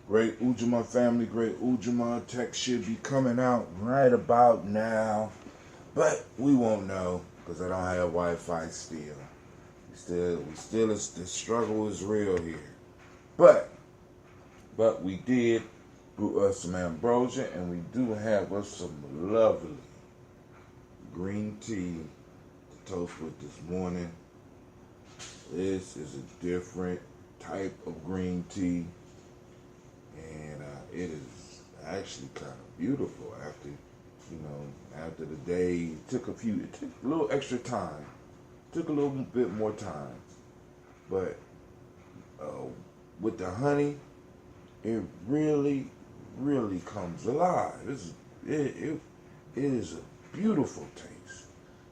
Great Ujamaa family, great Ujamaa tech should be coming out right about now. But we won't know because I don't have Wi-Fi still. The struggle is real here. But we did brew us some ambrosia, and we do have us some lovely green tea to toast with this morning. This is a different type of green tea, and it is actually kind of beautiful after the day. It took a little extra time, took a little bit more time, but with the honey, it really comes alive. It is a beautiful taste.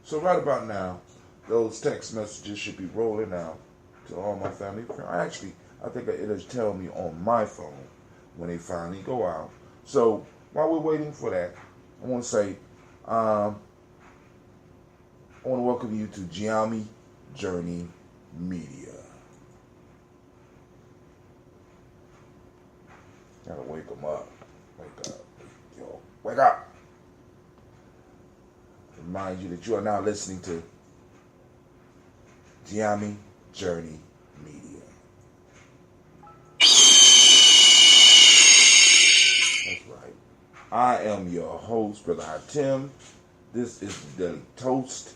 So right about now, those text messages should be rolling out to all my family. Actually, I think it'll tell me on my phone when they finally go out. So while we're waiting for that, I want to say, I want to welcome you to Gye-Nyame Journey Media. Gotta wake them up. Wake up. Yo, wake up. Remind you that you are now listening to Gye-Nyame Journey Media. That's right. I am your host, Brother Hatim. This is the Daily Toast,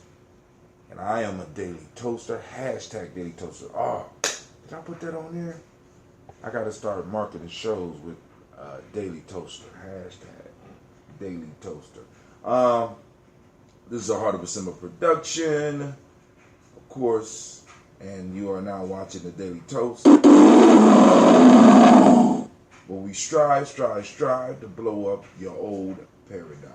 and I am a daily toaster. Hashtag Daily Toaster. Oh, did I put that on there? I got to start marketing shows with Daily Toaster. Hashtag Daily Toaster. This is a Heart of December production, of course, and you are now watching the Daily Toast, where we strive to blow up your old paradigm.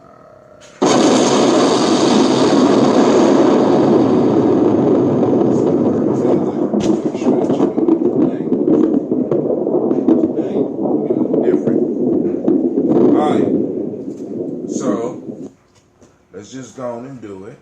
Let's just go on and do it.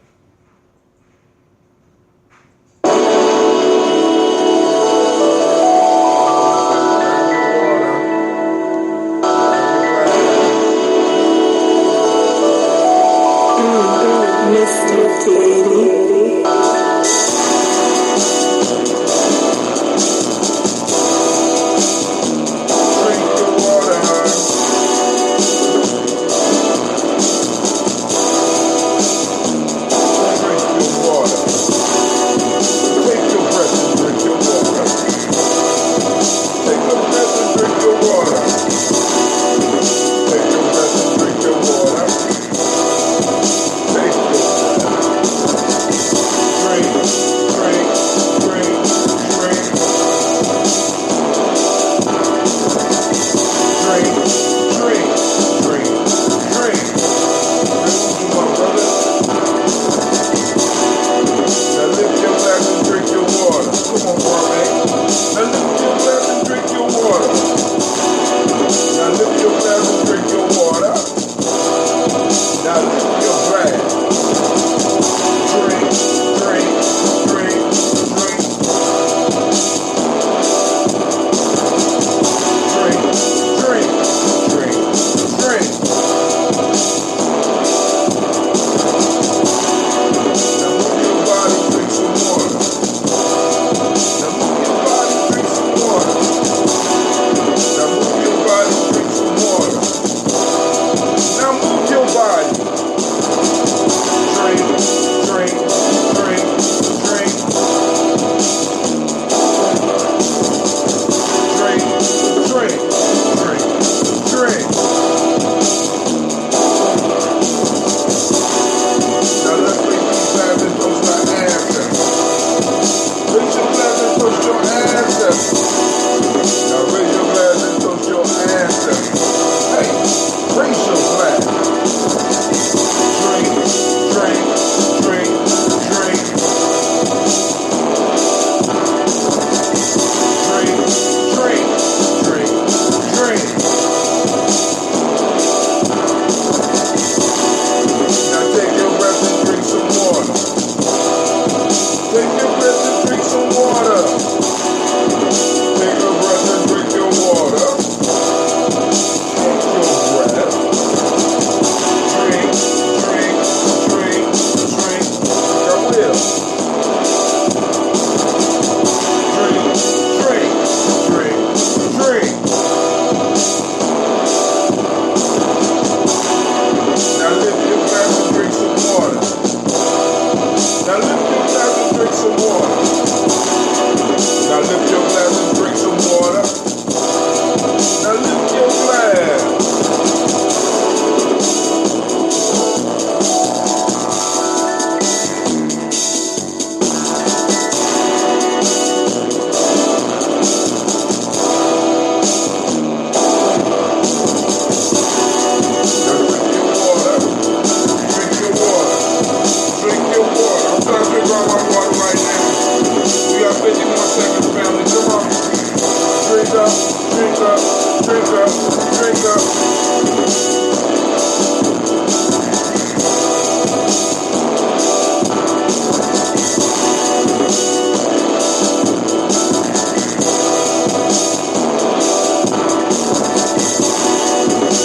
drink up, drink up, drink up.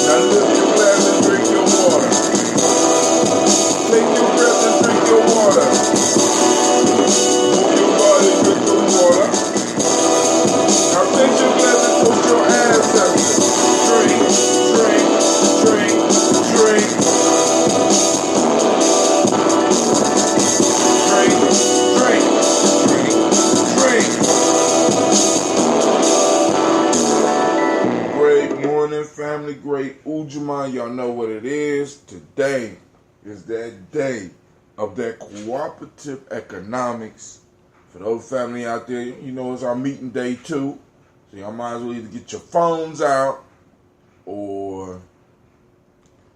Now lift your glass and drink your water. Take your breath and drink your water. Move your body, drink some water. Now take your glass and toast your ancestors. Drink, drink, drink, drink. Drink, drink, drink, drink. Great morning, family. Great Ujamaa. Y'all know what it is. Today is that day of that cooperative economics. For those family out there, you know it's our meeting day too. So y'all might as well either get your phones out or,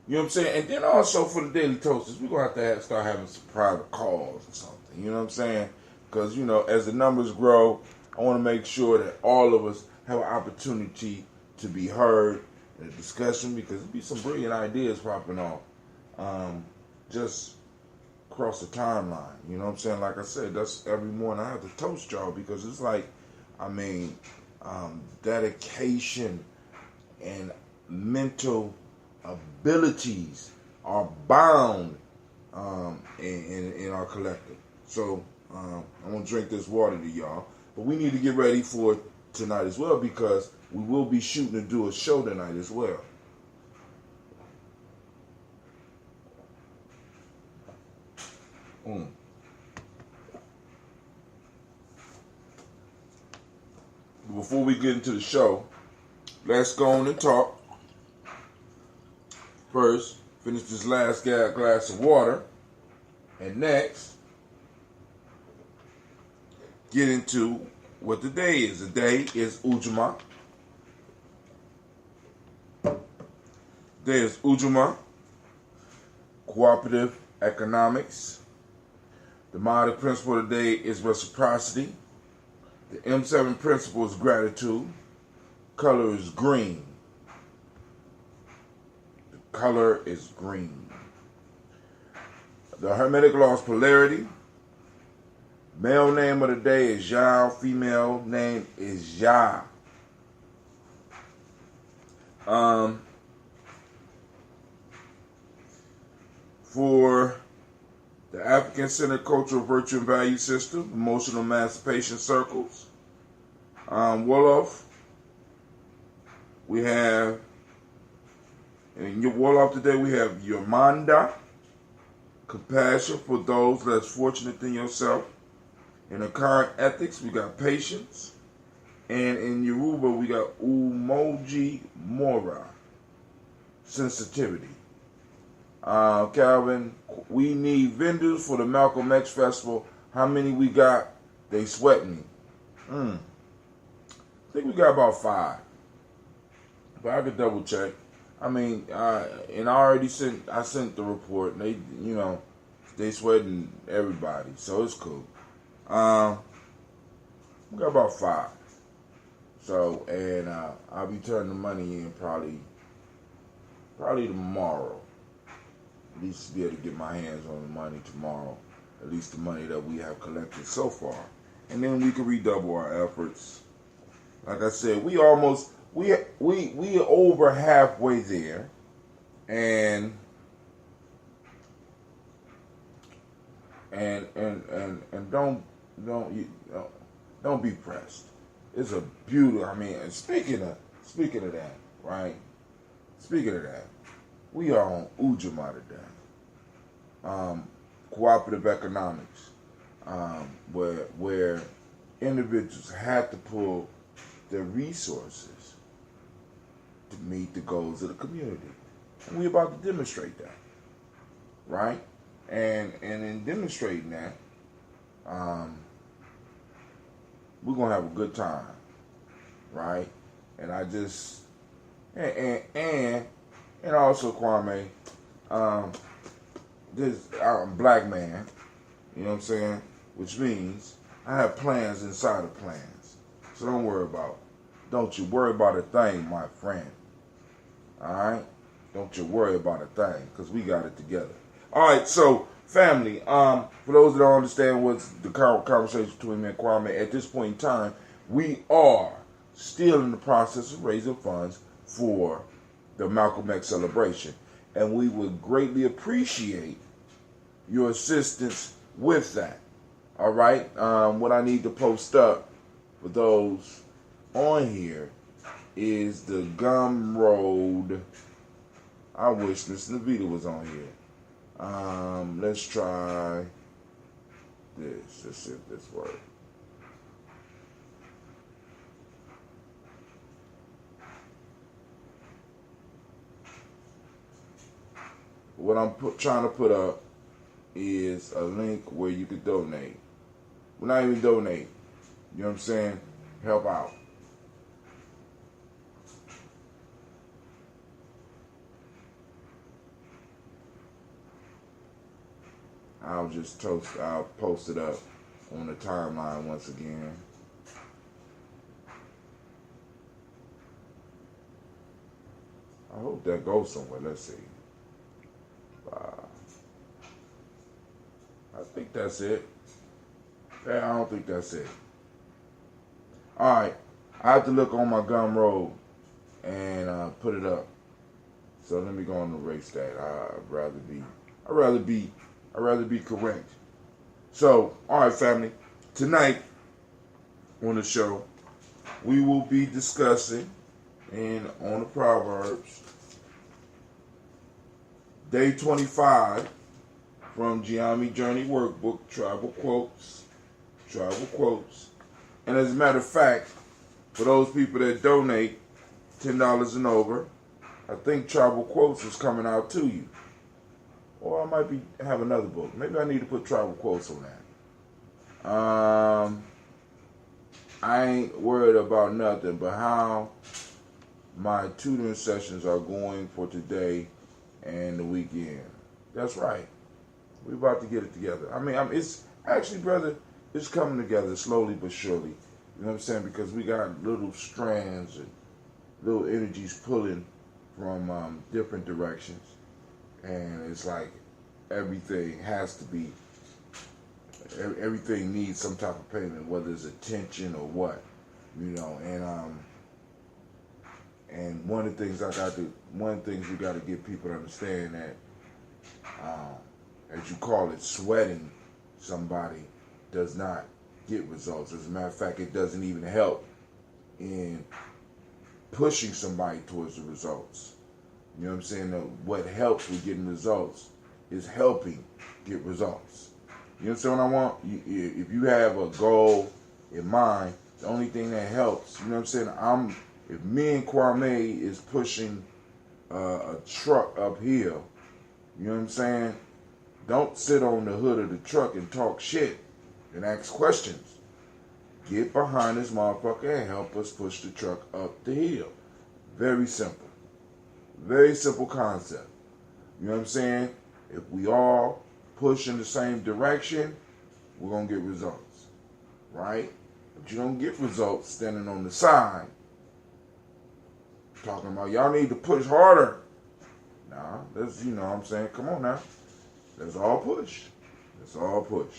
you know what I'm saying? And then also for the Daily Toasters, we're going to have start having some private calls or something. You know what I'm saying? Because, you know, as the numbers grow, I want to make sure that all of us have an opportunity to be heard in a discussion, because there'll be some brilliant ideas popping off just across the timeline. You know what I'm saying? Like I said, that's every morning I have to toast y'all, because it's like, I mean, dedication and mental abilities are bound in our collective. So I'm going to drink this water to y'all. But we need to get ready for tonight as well, because we will be shooting to do a show tonight as well. Before we get into the show, let's go on and talk. First, finish this last glass of water. And next, get into what the day is. The day is Ujamaa. Today is Ujamaa, cooperative economics. The model principle today is reciprocity. The M7 principle is gratitude. Color is green. The color is green. The Hermetic law is polarity. Male name of the day is Yah. Female name is Yah. For the African-centered cultural virtue and value system, emotional emancipation circles, Wolof, we have, in your Wolof today, we have Yomanda, compassion for those less fortunate than yourself. In the current ethics, we got patience. And in Yoruba, we got Umoji Mora, sensitivity. Calvin, we need vendors for the Malcolm X Festival. How many we got? They sweat me. I think we got about 5. But I could double check. I mean, and I sent the report. And they, you know, they sweating everybody. So it's cool. We got about 5. So, and I'll be turning the money in probably tomorrow. At least be able to get my hands on the money tomorrow. At least the money that we have collected so far. And then we can redouble our efforts. Like I said, we over halfway there. And don't be pressed. It's a beauty. I mean, and speaking of that, right? Speaking of that, we are on Ujamaa today. Cooperative economics, where individuals have to pull their resources to meet the goals of the community. And we're about to demonstrate that, right? And in demonstrating that, we're gonna have a good time, right? And I just and also Kwame, I'm a black man, you know what I'm saying? Which means I have plans inside of plans. So don't worry about Don't you worry about a thing, my friend. All right? Don't you worry about a thing, because we got it together. All right, so family, for those that don't understand what's the current conversation between me and Kwame, at this point in time, we are still in the process of raising funds for the Malcolm X celebration. And we would greatly appreciate your assistance with that. All right? What I need to post up for those on here is the Gumroad. I wish Mr. Navita was on here. Let's try this. Let's see if this works. What I'm trying to put up is a link where you can donate. Well, not even donate. You know what I'm saying? Help out. I'll post it up on the timeline once again. I hope that goes somewhere. Let's see. I think that's it. I don't think that's it. Alright. I have to look on my Gumroad and put it up. So let me go and erase that. I'd rather be correct. So, alright family. Tonight on the show, we will be discussing on the Proverbs, Day 25 from Gye-Nyame Journey Workbook, Tribal Quotes. And as a matter of fact, for those people that donate $10 and over, I think Tribal Quotes is coming out to you. Or I might have another book. Maybe I need to put Tribal Quotes on that. I ain't worried about nothing but how my tutoring sessions are going for today and the weekend. That's right. We're about to get it together. I mean, it's actually, brother, it's coming together slowly but surely. You know what I'm saying? Because we got little strands and little energies pulling from different directions. And it's like everything needs some type of payment, whether it's attention or what. You know, and one of the things we got to get people to understand that, as you call it, sweating somebody does not get results. As a matter of fact, it doesn't even help in pushing somebody towards the results. You know what I'm saying? What helps with getting results is helping get results. You understand what I want? If you have a goal in mind, the only thing that helps, you know what I'm saying? If me and Kwame is pushing a truck uphill, you know what I'm saying? Don't sit on the hood of the truck and talk shit and ask questions. Get behind this motherfucker and help us push the truck up the hill. Very simple. Very simple concept. You know what I'm saying? If we all push in the same direction, we're going to get results. Right? But you don't get results standing on the side talking about y'all need to push harder. Nah, let's, you know what I'm saying? Come on now. Let's all push. Let's all push.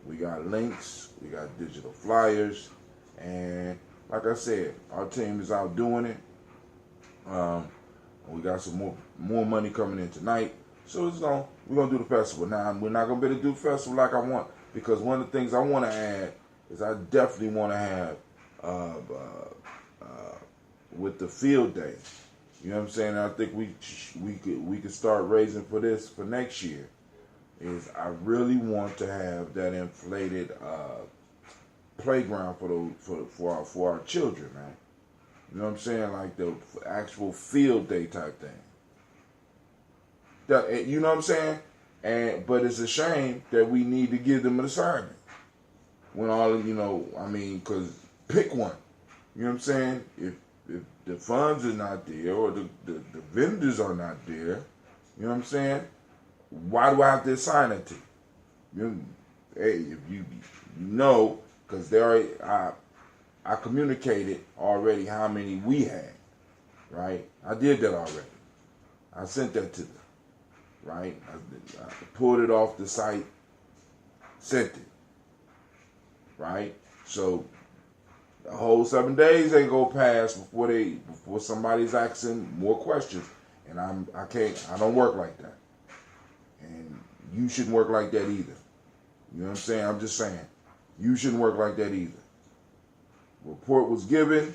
We got links, we got digital flyers, and like I said, our team is out doing it. We got some more money coming in tonight. So we're gonna do the festival. Now we're not gonna be able to do the festival like I want, because one of the things I want to add is I definitely want to have with the field day. You know what I'm saying? I think we could start raising for this for next year. Is I really want to have that inflated playground for our children, man. You know what I'm saying? Like the actual field day type thing. You know what I'm saying? But it's a shame that we need to give them an assignment. When because pick one. You know what I'm saying? If the funds are not there or the vendors are not there, you know what I'm saying? Why do I have to assign it to you? Hey, if you know, because I communicated already how many we had, right? I did that already. I sent that to them, right? I pulled it off the site, sent it, right? So the whole 7 days ain't go past before somebody's asking more questions, and I don't work like that, and you shouldn't work like that either. You know what I'm saying? I'm just saying, you shouldn't work like that either. Report was given,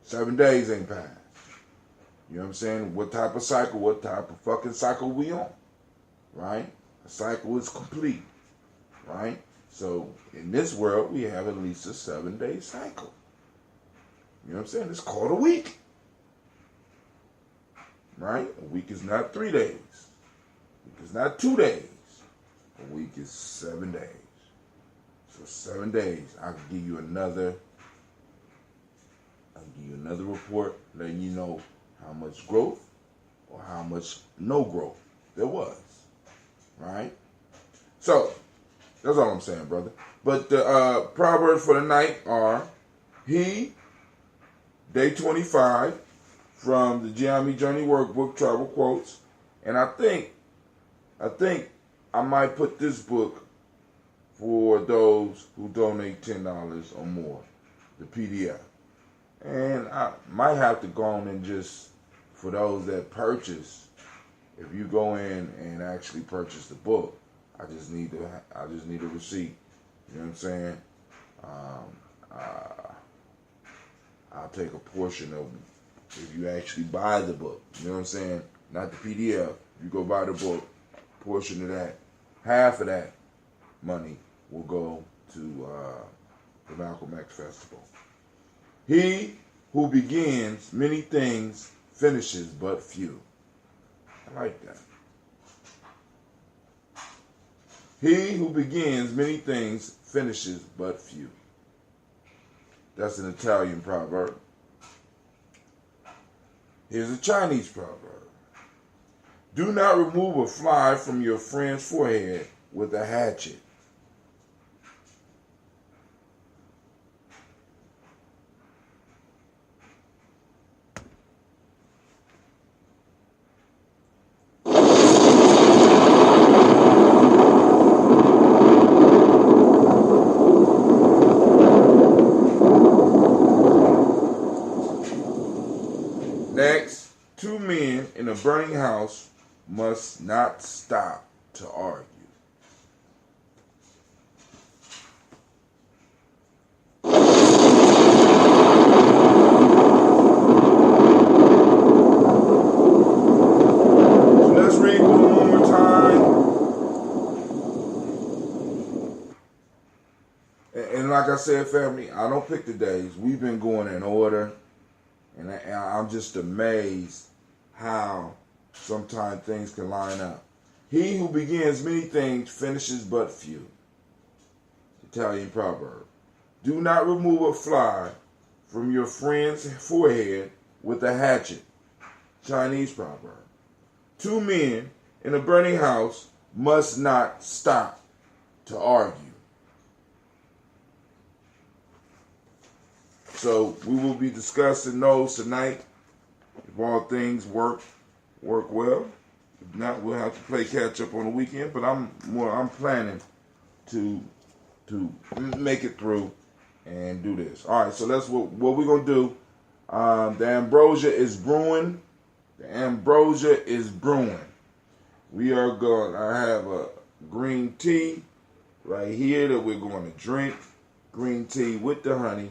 7 days ain't passed. You know what I'm saying? What type of fucking cycle we on, right? The cycle is complete, right? So in this world, we have at least a 7-day cycle. You know what I'm saying? It's called a week, right? A week is not 3 days. A week is not 2 days. A week is 7 days. So 7 days, I'll give you another report letting you know how much growth or how much no growth there was, right? So that's all I'm saying, brother. But the proverbs for the night are day 25 from the Gye-Nyame Journey Workbook, Travel Quotes, and I think I might put this book for those who donate $10 or more, the PDF. And I might have to go on and just, for those that purchase, if you go in and actually purchase the book, I just need a receipt. You know what I'm saying? I'll take a portion of it if you actually buy the book. You know what I'm saying? Not the PDF. If you go buy the book, a portion of that, half of that money will go to the Malcolm X Festival. He who begins many things finishes but few. I like that. He who begins many things finishes but few. That's an Italian proverb. Here's a Chinese proverb. Do not remove a fly from your friend's forehead with a hatchet. Next, two men in a burning house must not stop to argue. So let's read it one more time. And like I said, family, I don't pick the days. We've been going in order. And I'm just amazed how sometimes things can line up. He who begins many things finishes but few. Italian proverb. Do not remove a fly from your friend's forehead with a hatchet. Chinese proverb. Two men in a burning house must not stop to argue. So we will be discussing those tonight. If all things work well. If not, we'll have to play catch up on the weekend. But I'm planning to make it through and do this. All right. So that's what we're gonna do. The ambrosia is brewing. The ambrosia is brewing. We are going. I have a green tea right here that we're going to drink. Green tea with the honey.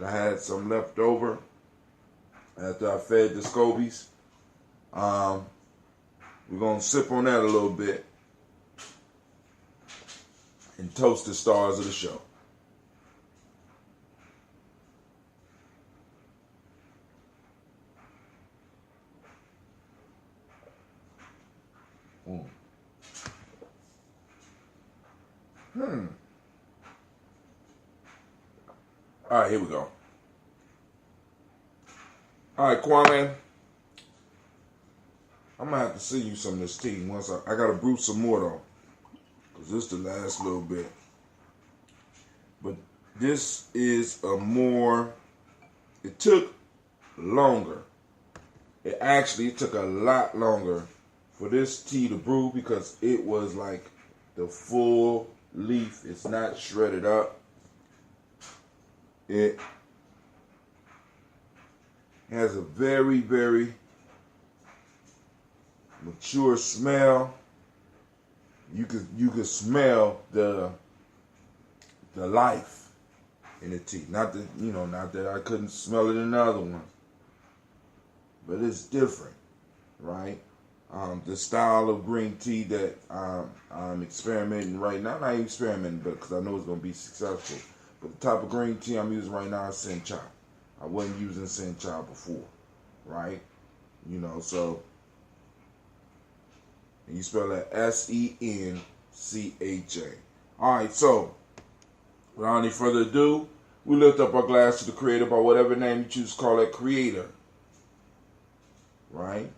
I had some left over after I fed the scobies. We're going to sip on that a little bit and toast the stars of the show. All right, here we go. All right, Kwame. I'm going to have to send you some of this tea once I got to brew some more, though. Because this is the last little bit. But This is a more, it took longer. It took a lot longer for this tea to brew because it was like the full leaf. It's not shredded up. It has a very, very mature smell. You could smell the life in the tea. Not that I couldn't smell it in the other one, but it's different, right? The style of green tea that I'm experimenting right now, not even experimenting, but because I know it's going to be successful. But the type of green tea I'm using right now is Sencha. I wasn't using Sencha before, right? So and you spell that Sencha. All right, so without any further ado, we lift up our glass to the Creator by whatever name you choose to call that Creator, right?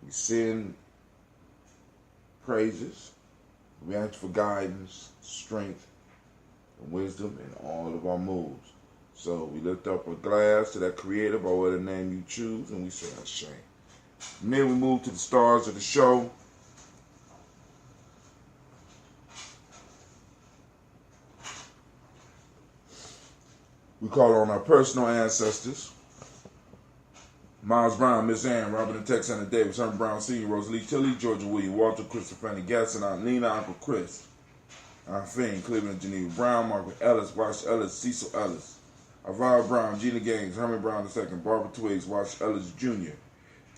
We send praises. We ask for guidance, strength, and wisdom in all of our moves. So we lift up a glass to that Creator by whatever name you choose, and we say Ashe. And then we move to the stars of the show. We call on our personal ancestors. Miles Brown, Miss Ann, Robert and Texana Davis, Herman Brown Sr., Rosalie Tilley, Georgia William, Walter, Christopher Fanny Gasson, Aunt Nina, Uncle Chris, Aunt Finn, Cleveland, Geneva Brown, Margaret Ellis, Wash Ellis, Cecil Ellis, Avara Brown, Gina Gaines, Herman Brown II, Barbara Twiggs, Wash Ellis Jr.,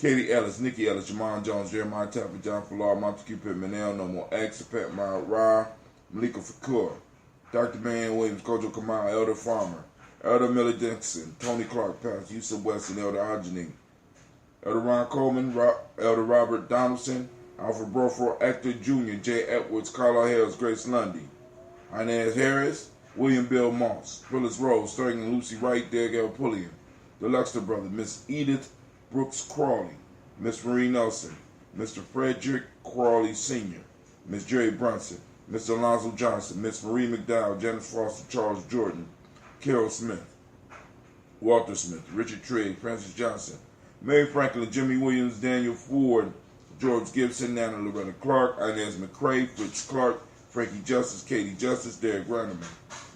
Katie Ellis, Nikki Ellis, Jamon Jones, Jeremiah Tapper, John Falar, Montague Pittman, Manel, No More X, Pat Mild Ra, Malika Fakur, Dr. Man Williams, Kojo Kamal, Elder Farmer, Elder Millie Dixon, Tony Clark, Pastor Houston Weston, Elder Ajaning, Elder Ron Coleman, Elder Robert Donaldson, Alfred Broford, Actor Jr., Jay Edwards, Carla Hales, Grace Lundy, Inez Harris, William Bill Moss, Phyllis Rose, Sterling and Lucy Wright, Derek L. Pulliam, the Luxter brothers, Miss Edith Brooks Crawley, Miss Marie Nelson, Mr. Frederick Crawley Sr., Miss Jerry Brunson, Mr. Alonzo Johnson, Miss Marie McDowell, Janice Foster, Charles Jordan, Carol Smith, Walter Smith, Richard Trigg, Francis Johnson, Mary Franklin, Jimmy Williams, Daniel Ford, George Gibson, Nana Loretta Clark, Inez McCrae, Fritz Clark, Frankie Justice, Katie Justice, Derek Ranneman,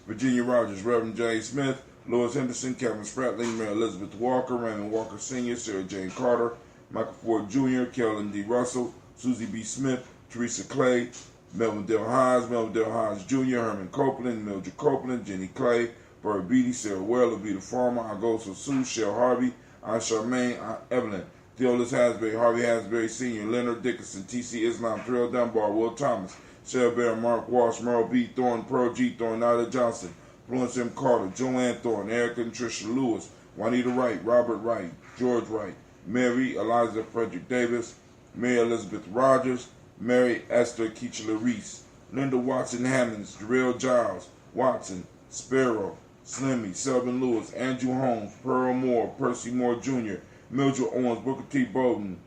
Virginia Rogers, Reverend Jay Smith, Lois Henderson, Kevin Spratling, Mary Elizabeth Walker, Raymond Walker Sr., Sarah Jane Carter, Michael Ford Jr., Carolyn D. Russell, Susie B. Smith, Teresa Clay, Melvin Dale Hines Jr., Herman Copeland, Mildred Copeland, Jenny Clay, Burt Beatty, Sarah Well, Levita Farmer, Agosto Sue, Shell Harvey, Aunt Charmaine, Aunt Evelyn, Theolis Hasbury, Harvey Hasbury Sr., Leonard Dickinson, T.C. Islam, Terrell Dunbar, Will Thomas, Sarah Bear, Mark Walsh, Merle B. Thorne, Pearl G. Thorne, Nyla Johnson, Florence M. Carter, Joanne Thorne, Erica and Tricia Lewis, Juanita Wright, Robert Wright, George Wright, Mary Eliza Frederick Davis, Mary Elizabeth Rogers, Mary Esther Keechler Reese, Linda Watson Hammonds, Jarrell Giles, Watson, Sparrow, Slimmy, Selvin Lewis, Andrew Holmes, Pearl Moore, Percy Moore Jr., Mildred Owens, Booker T. Bowden,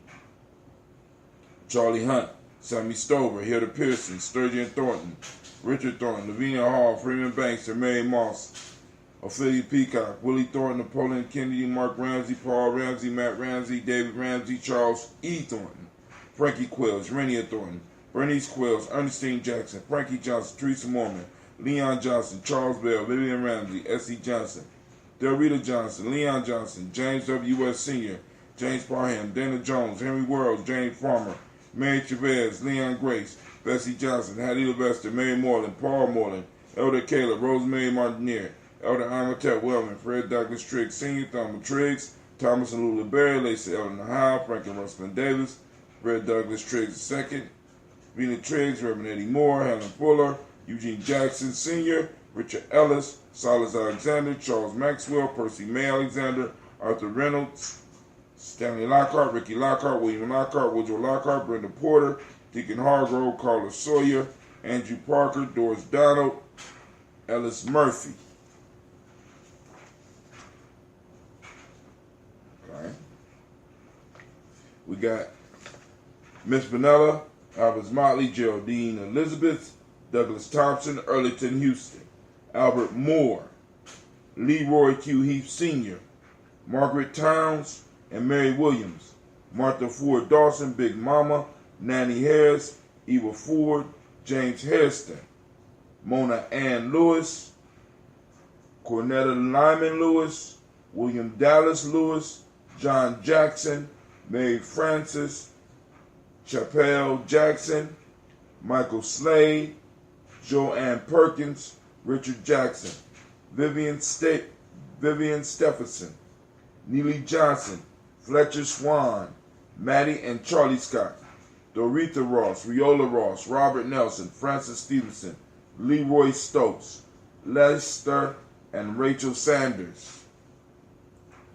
Charlie Hunt, Sammy Stover, Hilda Pearson, Sturgeon Thornton, Richard Thornton, Lavinia Hall, Freeman Banks, and Mary Moss, Ophelia Peacock, Willie Thornton, Napoleon Kennedy, Mark Ramsey, Paul Ramsey, Matt Ramsey, David Ramsey, Charles E. Thornton, Frankie Quills, Renia Thornton, Bernice Quills, Ernestine Jackson, Frankie Johnson, Teresa Mormon, Leon Johnson, Charles Bell, Vivian Ramsey, S.E. Johnson, Delrita Johnson, Leon Johnson, James W. S. Sr., James Parham, Dana Jones, Henry Worrells, James Farmer, Mary Chavez, Leon Grace, Bessie Johnson, Hattie Levester, Mary Moreland, Paul Moreland, Elder Caleb, Rosemary Martinier, Elder Amatette Wellman, Fred Douglas Triggs Sr., Thelma Triggs, Thomas and Lula Berry, Lacey Elder Nahal, Franklin Russell Davis, Fred Douglas Triggs II, Vina Triggs, Reverend Eddie Moore, Helen Fuller, Eugene Jackson Sr., Richard Ellis, Silas Alexander, Charles Maxwell, Percy May Alexander, Arthur Reynolds, Stanley Lockhart, Ricky Lockhart, William Lockhart, Woodrow Lockhart, Brenda Porter, Deacon Hargrove, Carla Sawyer, Andrew Parker, Doris Donald, Ellis Murphy. Okay. We got Miss Vanilla, Albert Motley, Geraldine Elizabeth, Douglas Thompson, Earlington Houston, Albert Moore, Leroy Q. Heath Sr., Margaret Towns, and Mary Williams, Martha Ford Dawson, Big Mama, Nanny Harris, Eva Ford, James Hairston, Mona Ann Lewis, Cornetta Lyman Lewis, William Dallas Lewis, John Jackson, Mary Francis, Chappelle Jackson, Michael Slade, Joanne Perkins, Richard Jackson, Vivian Stephenson, Neely Johnson, Fletcher Swan, Maddie and Charlie Scott, Doretha Ross, Riola Ross, Robert Nelson, Francis Stevenson, Leroy Stokes, Lester and Rachel Sanders,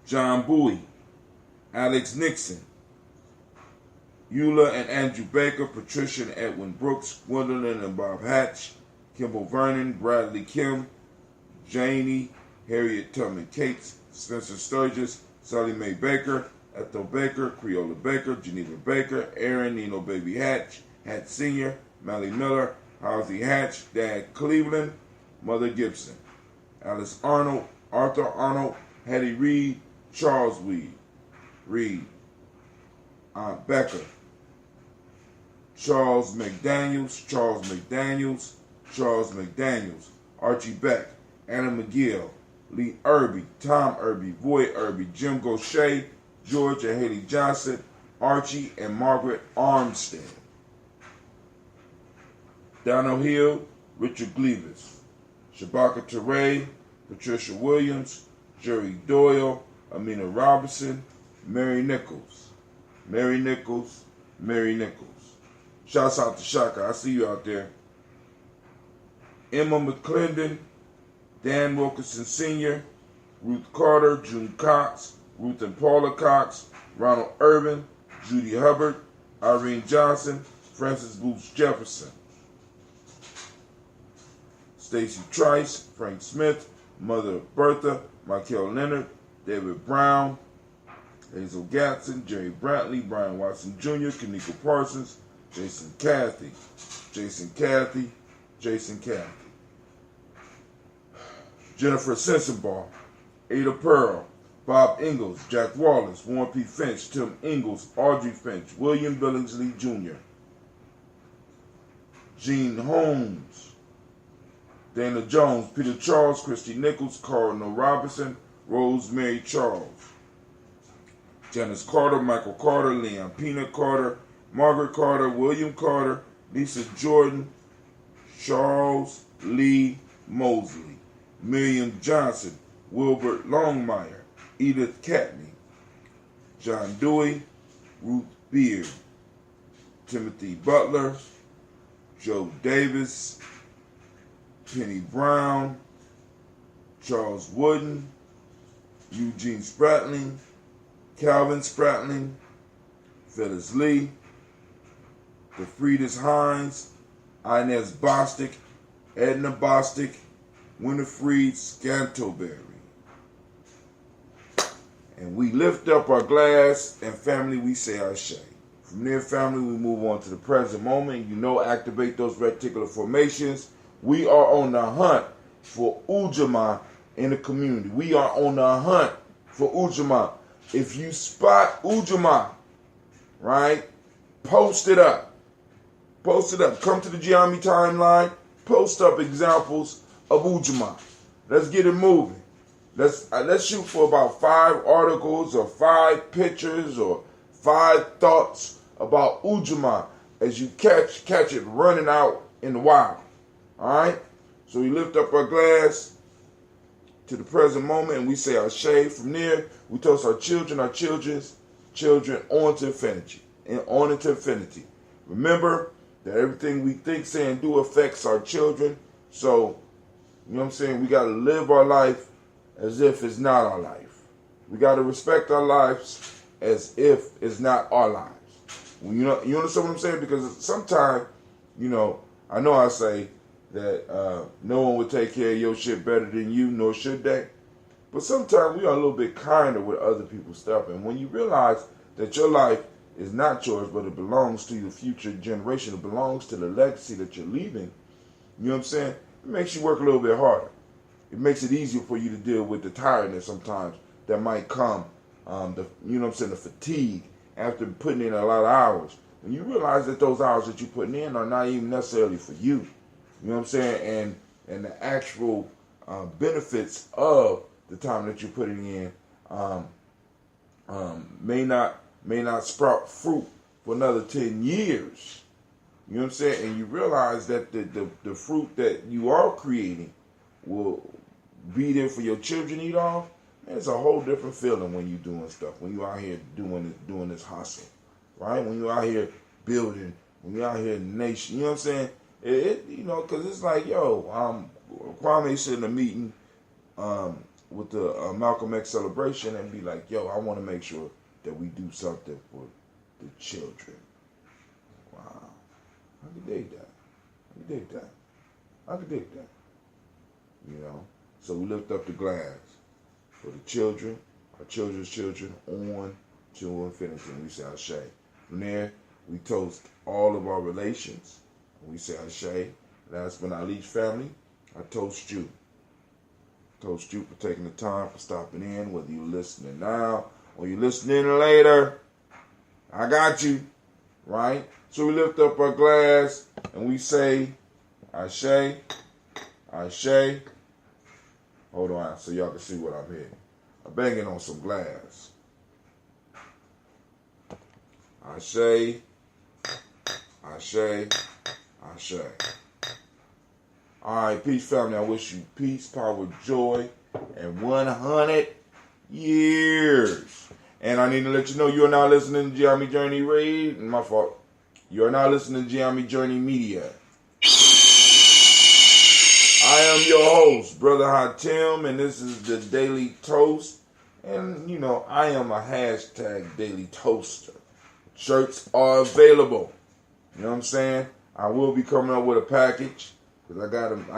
John Bowie, Alex Nixon, Eula and Andrew Baker, Patricia and Edwin Brooks, Gwendolyn and Bob Hatch, Kimball Vernon, Bradley Kim, Janie, Harriet Tubman Cates, Spencer Sturgis, Sally Mae Baker, Ethel Baker, Creola Baker, Geneva Baker, Aaron Nino Baby Hatch, Hatch Sr., Mally Miller, Halsey Hatch, Dad Cleveland, Mother Gibson, Alice Arnold, Arthur Arnold, Hattie Reed, Charles Reed, Aunt Becker, Charles McDaniels, Archie Beck, Anna McGill, Lee Irby, Tom Irby, Boyd Irby, Jim Gaucher, George and Haley Johnson, Archie and Margaret Armstead, Donald Hill, Richard Gleavis, Shabaka Teray, Patricia Williams, Jerry Doyle, Amina Robinson, Mary Nichols. Shouts out to Shaka. I see you out there. Emma McClendon, Dan Wilkinson Sr., Ruth Carter, June Cox, Ruth and Paula Cox, Ronald Irvin, Judy Hubbard, Irene Johnson, Francis Booth Jefferson, Stacy Trice, Frank Smith, Mother Bertha, Michael Leonard, David Brown, Hazel Gatson, Jerry Brantley, Brian Watson Jr., Kanika Parsons, Jason Cathy, Jennifer Sensenbaugh, Ada Pearl, Bob Ingalls, Jack Wallace, Warren P. Finch, Tim Ingalls, Audrey Finch, William Billingsley Jr., Gene Holmes, Dana Jones, Peter Charles, Christy Nichols, Carl Robinson, Rosemary Charles, Janice Carter, Michael Carter, Leon Peanut Carter, Margaret Carter, William Carter, Lisa Jordan, Charles Lee Mosley, Miriam Johnson, Wilbert Longmire, Edith Catney, John Dewey, Ruth Beard, Timothy Butler, Joe Davis, Penny Brown, Charles Wooden, Eugene Spratling, Calvin Spratling, Phyllis Lee, DeFriedis Hines, Inez Bostic, Edna Bostic, Winifred Scantleberry. And we lift up our glass, and family, we say our shea. From there, family, we move on to the present moment. You know, activate those reticular formations. We are on the hunt for Ujamaa in the community. We are on the hunt for Ujamaa. If you spot Ujamaa, right, post it up. Post it up. Come to the Gye-Nyame timeline. Post up examples of Ujamaa. Let's get it moving. Let's shoot for about 5 articles or 5 pictures or 5 thoughts about Ujamaa as you catch it running out in the wild. All right? So we lift up our glass to the present moment and we say our shade. From there, we toast our children's children on to infinity. And on into infinity. Remember that everything we think, say, and do affects our children. So, you know what I'm saying? We got to live our life as if it's not our life. We got to respect our lives as if it's not our lives. You understand what I'm saying? Because sometimes, I know I say that no one would take care of your shit better than you, nor should they. But sometimes we are a little bit kinder with other people's stuff. And when you realize that your life is not yours, but it belongs to your future generation, it belongs to the legacy that you're leaving, you know what I'm saying? It makes you work a little bit harder. it makes it easier for you to deal with the tiredness sometimes that might come, the fatigue after putting in a lot of hours. When you realize that those hours that you're putting in are not even necessarily for you, you know what I'm saying, and the actual benefits of the time that you're putting in may not sprout fruit for another 10 years. You know what I'm saying? And you realize that the fruit that you are creating will be there for your children to eat off. Man, it's a whole different feeling when you're doing stuff, when you're out here doing this hustle, right? When you're out here building, when you're out here in the nation, you know what I'm saying? Because it's like, Kwame sitting in a meeting with the Malcolm X celebration and be like, I want to make sure that we do something for the children. Wow. I could dig that. I could dig that. So we lift up the glass for the children, our children's children, on to infinity. And we say Ashe. From there, we toast all of our relations. And we say Ashe. Last but not least, family, I toast you. Toast you for taking the time, for stopping in, whether you're listening now or you're listening later. I got you, right? So we lift up our glass and we say Ashe, Ashe. Hold on so y'all can see what I'm hitting. I'm banging on some glass. Ashe, Ashe, Ashe. All right, peace, family. I wish you peace, power, joy, and 100 years. And I need to let you know you are now listening to Gye-Nyame Journey Read. My fault. You are now listening to Gye-Nyame Journey Media. I am your host, Brother Hatim, and this is the Daily Toast. And, I am a hashtag Daily Toaster. Shirts are available. You know what I'm saying? I will be coming up with a package because I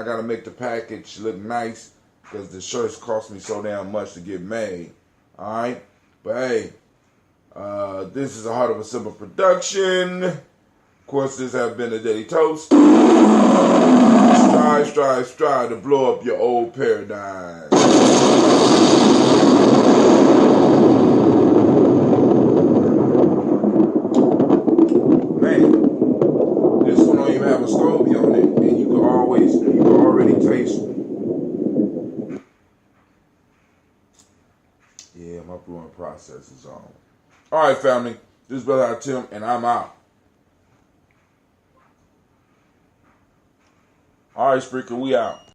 gotta make the package look nice because the shirts cost me so damn much to get made. All right, but hey, this is a Heart of a Simple production. Of course, this has been a Daily Toast. Strive to blow up your old paradigm. Man, this one don't even have a Scovy on it, and you can already taste it. Yeah, my brewing process is on. All right, family, this is Brother Tim, and I'm out. All right, Spreaker, we out.